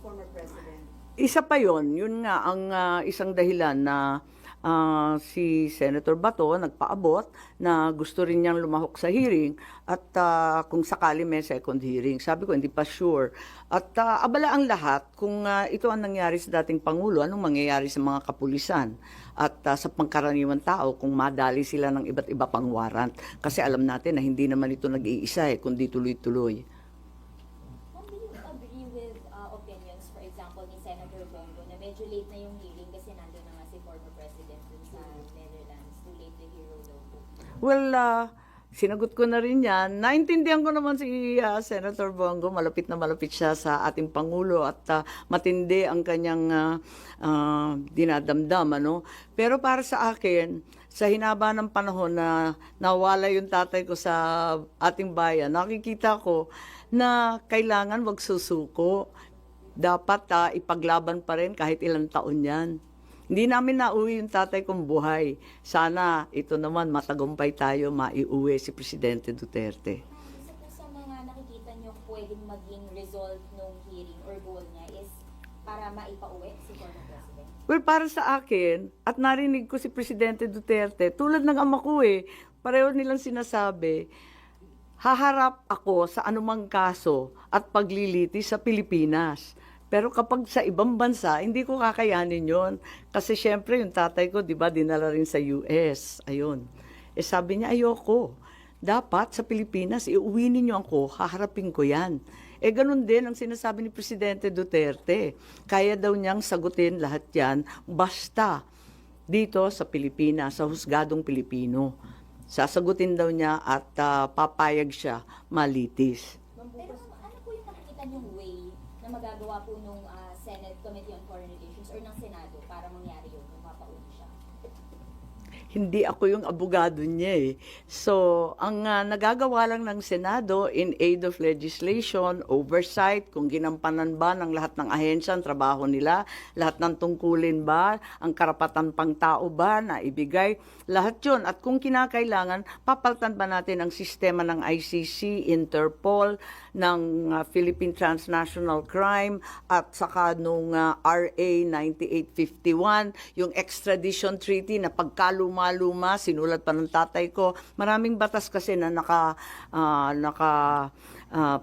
former President? Isa pa yon, yun nga ang isang dahilan na si Senator Bato nagpaabot na gusto rin niyang lumahok sa hearing at kung sakali may second hearing. Sabi ko, hindi pa sure. At abala ang lahat kung ito ang nangyari sa dating Pangulo, anong mangyayari sa mga kapulisan at sa pangkaraniwan tao kung madali sila ng iba't iba pang warrant. Kasi alam natin na hindi naman ito nag-iisa kundi tuloy-tuloy. Ma'am, do you agree with opinions, for example, ni Senator Bongo na medyo late na yung hearing kasi nandun na nga si former President dun sa Netherlands, too late to hero daw po? Well, sinagot ko na rin yan. Naintindihan ko naman si Senator Bongo. Malapit na malapit siya sa ating Pangulo at matindi ang kanyang dinadamdam. Pero para sa akin, sa hinaba ng panahon na nawala yung tatay ko sa ating bayan, nakikita ko na kailangan wag susuko. Dapat ipaglaban pa rin kahit ilang taon yan. Hindi namin nauwi yung tatay kong buhay. Sana ito naman matagumpay tayo, maiuwi si Presidente Duterte. Isa po sa mga nakikita nyo pwedeng maging result ng hearing or goal niya is para maipauwi si former President? Well, para sa akin, at narinig ko si Presidente Duterte, tulad ng ama ko pareho nilang sinasabi, haharap ako sa anumang kaso at paglilitis sa Pilipinas. Pero kapag sa ibang bansa, hindi ko kakayanin yon. Kasi syempre, yung tatay ko, di ba, dinala rin sa US. Ayun. Sabi niya, ayoko. Dapat sa Pilipinas, iuwi ninyo ako, haharapin ko yan. Ganun din ang sinasabi ni Presidente Duterte. Kaya daw niyang sagutin lahat yan, basta dito sa Pilipinas, sa husgadong Pilipino. Sasagutin daw niya at papayag siya malitis. Pero ano po yung nakikita niyong way na magagawa po nung Senate Committee on Foreign Relations or ng Senado para mangyari yun, kung mapauli siya? Hindi ako yung abogado niya eh. So, ang nagagawa lang ng Senado in aid of legislation, oversight, kung ginampanan ba ng lahat ng ahensya ang trabaho nila, lahat ng tungkulin ba, ang karapatan pang tao ba na ibigay, lahat yun. At kung kinakailangan, papalitan ba natin ang sistema ng ICC, Interpol, ng Philippine Transnational Crime, at saka nung RA 9851, yung extradition treaty na pagkaluma-luma, sinulat pa ng tatay ko. Maraming batas kasi na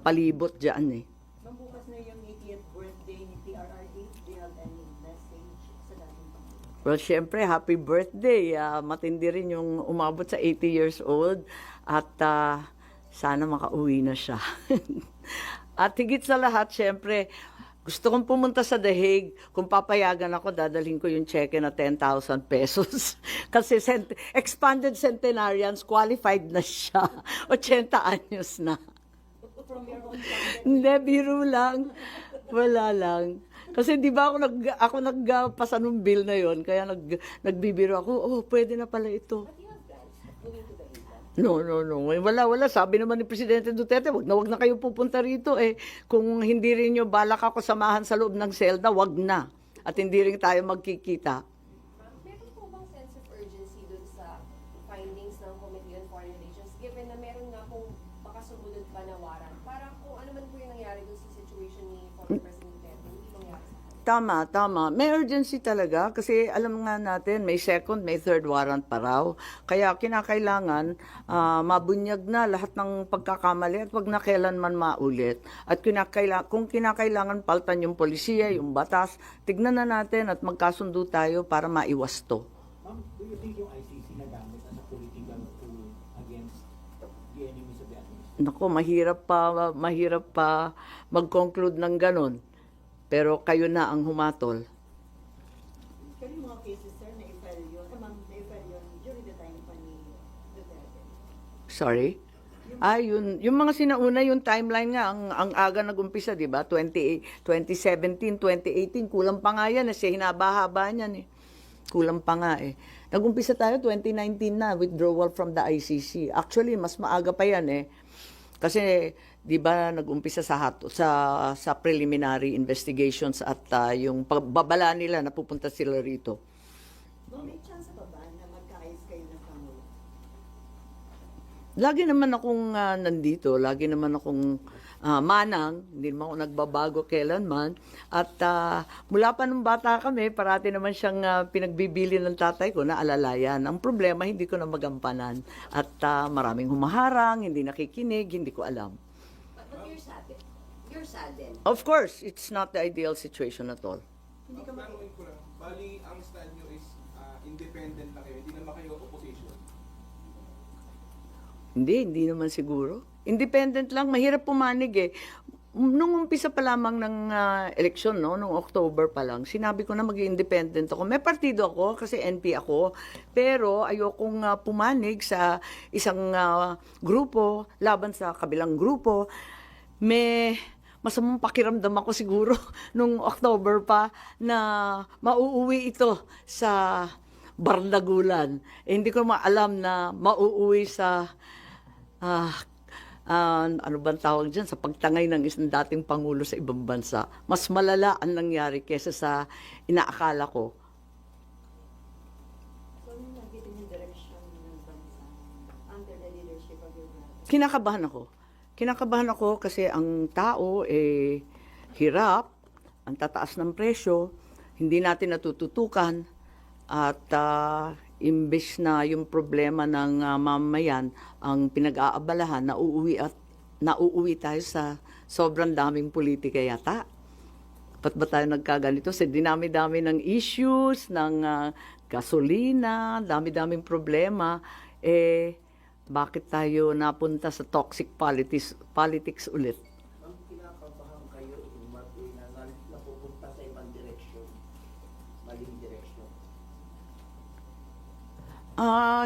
palibot dyan eh. Ma'am, bukas na yung 80th birthday ni PRRD. Do you have any message sa dating Pangulo? Well, syempre, happy birthday. Matindi rin yung umabot sa 80 years old. At sana makauwi na siya. At higit sa lahat, syempre, gusto kong pumunta sa The Hague. Kung papayagan ako, dadalhin ko yung cheque na 10,000 pesos. Kasi expanded centenarians, qualified na siya. 80 anyos na. From your own cabinet. Hindi, biro lang. Wala lang. Kasi di ba ako nagpasa nung bill na yon, kaya nagbibiro ako, oh, pwede na pala ito. But you have plans moving to the Hague? No. Wala. Sabi naman ni Presidente Duterte, wag na kayo pupunta rito eh. Kung hindi rin nyo balak ako samahan sa loob ng selda, wag na. At hindi rin tayo magkikita. Ma'am, meron po bang sense of urgency dun sa findings ng Committee on Foreign Relations given na meron nga pong baka sumunod pa na warrant? Para kung ano man po yung nangyari dun sa situation ni former President Duterte, hindi mangyari sa kanya. Tama. May urgency talaga kasi alam nga natin may second, may third warrant pa raw. Kaya kinakailangan mabunyag na lahat ng pagkakamali at wag na kailanman maulit. At kung kinakailangan paltan yung polisiya, yung batas, tignan na natin at magkasundo tayo para maiwas to. Ma'am, do you think yung ICC nagamit as a political tool against the enemies of the administration? Nako, mahirap pa mag-conclude ng ganon. Pero kayo na ang humatol. Pero yung mga cases, sir, na-file yun, ma'am, na-file yun during the time pa ni Duterte. Sorry? Yung mga sinauna, yung timeline nga, ang aga nag-umpisa, di ba? 2017, 2018, kulang pa nga yan. Kasi hinaba-haba niyan eh. Kulang pa nga eh. Nag-umpisa tayo 2019 na, withdrawal from the ICC. Actually, mas maaga pa yan eh. Kasi, di ba, nag-umpisa sa preliminary investigations at yung pagbabala nila, napupunta sila rito. Ma'am, may chance pa ba na magkaayos kayo ng Pangulo? Lagi naman akong nandito, lagi naman akong manang, hindi naman ako nagbabago kailanman. At mula pa nung bata kami, parati naman siyang pinagbibili ng tatay ko na alalayan. Ang problema, hindi ko na magampanan. At maraming humaharang, hindi nakikinig, hindi ko alam. But you're saddened. You're saddened. Of course, it's not the ideal situation at all. Hindi ka mag- Tanungin ko lang, bali ang stand nyo is independent na kayo, hindi naman kayo opposition. Hindi naman siguro. Independent lang, mahirap pumanig eh. Nung umpisa pa lamang ng eleksyon, no, nung October pa lang, sinabi ko na mag-independent ako. May partido ako kasi NP ako, pero ayokong pumanig sa isang grupo laban sa kabilang grupo. May masamang pakiramdam ako siguro nung October pa na mauuwi ito sa Bardagulan. Hindi ko maalam na mauuwi sa ano bang tawag dyan, sa pagtangay ng isang dating Pangulo sa ibang bansa. Mas malala ang nangyari kesa sa inaakala ko. So, ano nakikita yung direction ng bansa under the leadership of your brother? Kinakabahan ako kasi ang tao hirap, ang tataas ng presyo, hindi natin natututukan at imbes na yung problema ng mamayan ang pinag-aabalahan, nauuwi tayo sa sobrang daming politika yata. Ba't ba tayo nagkaganito? Sa dinami-dami ng issues, ng gasolina, dami-daming problema, bakit tayo napunta sa toxic politics ulit? Ma'am, kinakabahan kayo na napupunta sa ibang direksyon, maling direksyon.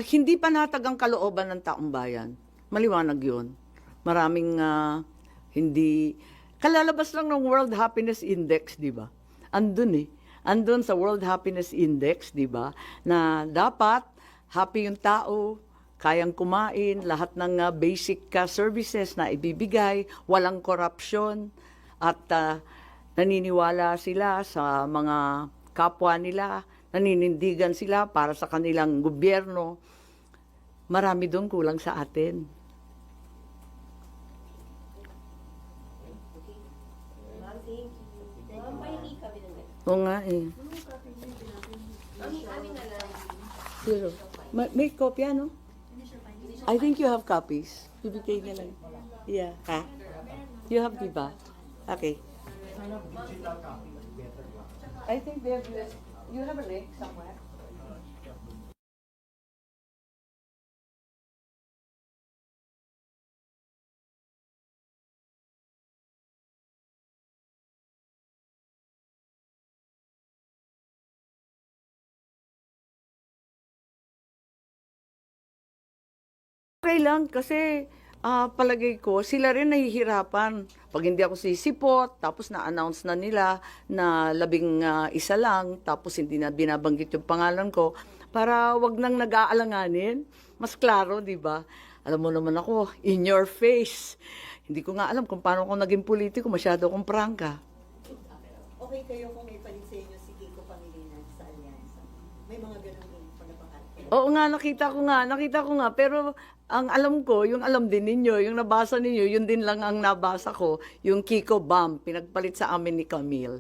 Hindi panatag ang kalooban ng taong bayan. Maliwanag yun. Maraming Hindi, kalalabas lang ng World Happiness Index, di ba? Andun eh. Andun sa World Happiness Index, di ba? Na dapat happy yung tao, kayang kumain, lahat ng basic services na ibibigay, walang corruption, at naniniwala sila sa mga kapwa nila, naninindigan sila para sa kanilang gobyerno. Marami doon kulang sa atin. Ma'am, thank you. Ma'am, pahingi kami ng Oo nga eh. Amin na lang. Zero. May kopya, no? I think you have copies. Bibigay na lang. Yeah. Ha? You have, diba? Okay. Sana digital copy, mas better pa. I think they have list. You have a link somewhere? Okay lang kasi palagay ko sila rin nahihirapan. Pag hindi ako sisipot, tapos na-announce na nila na 11 lang, tapos hindi na binabanggit yung pangalan ko, para wag nang nag-aalanganin. Mas klaro, di ba? Alam mo naman ako, in your face. Hindi ko nga alam kung paano ako naging politiko, masyado akong prangka. Okay kayo kung may palit sa inyo si Kiko Pangilinan sa Alyansa? May mga ganun pagkapangal. Oo nga, nakita ko nga, pero ang alam ko, yung alam din ninyo, yung nabasa ninyo, yun din lang ang nabasa ko, yung Kiko Bam, pinagpalit sa amin ni Camille.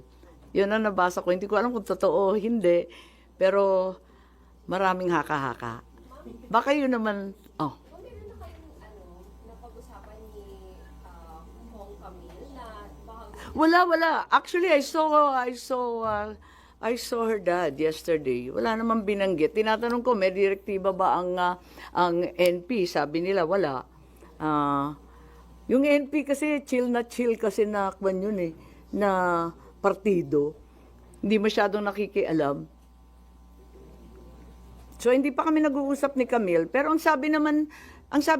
Yun ang nabasa ko, hindi ko alam kung totoo o hindi, pero maraming haka-haka. Baka yun naman, oh. Kung meron na kayong napag-usapan ni Hong Camille na baka Wala. Actually, I saw her dad yesterday. Wala namang binanggit. Tinatanong ko, may direktiba ba ang NP? Sabi nila, wala. Yung NP kasi, chill kasi na, kwan yun eh, na partido. Hindi masyadong nakikialam. So, hindi pa kami nag-uusap ni Camille. Pero ang sabi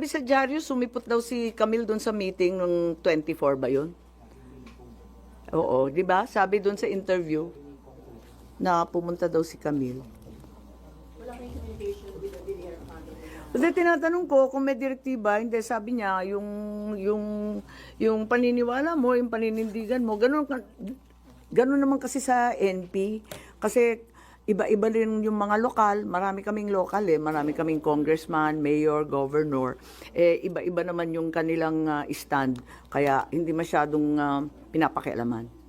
sa dyaryo, sumipot daw si Camille doon sa meeting nung 24 ba yun? Oo, di ba? Sabi doon sa interview na pumunta daw si Camille. Wala kayong communication with the Villar family na Kasi tinatanong ko kung may direktiba, hindi, sabi niya, yung paniniwala mo, yung paninindigan mo, ganun naman kasi sa NP. Kasi iba-iba rin yung mga lokal, marami kaming lokal marami kaming congressman, mayor, governor. Iba-iba naman yung kanilang stand, kaya hindi masyadong pinapakialaman.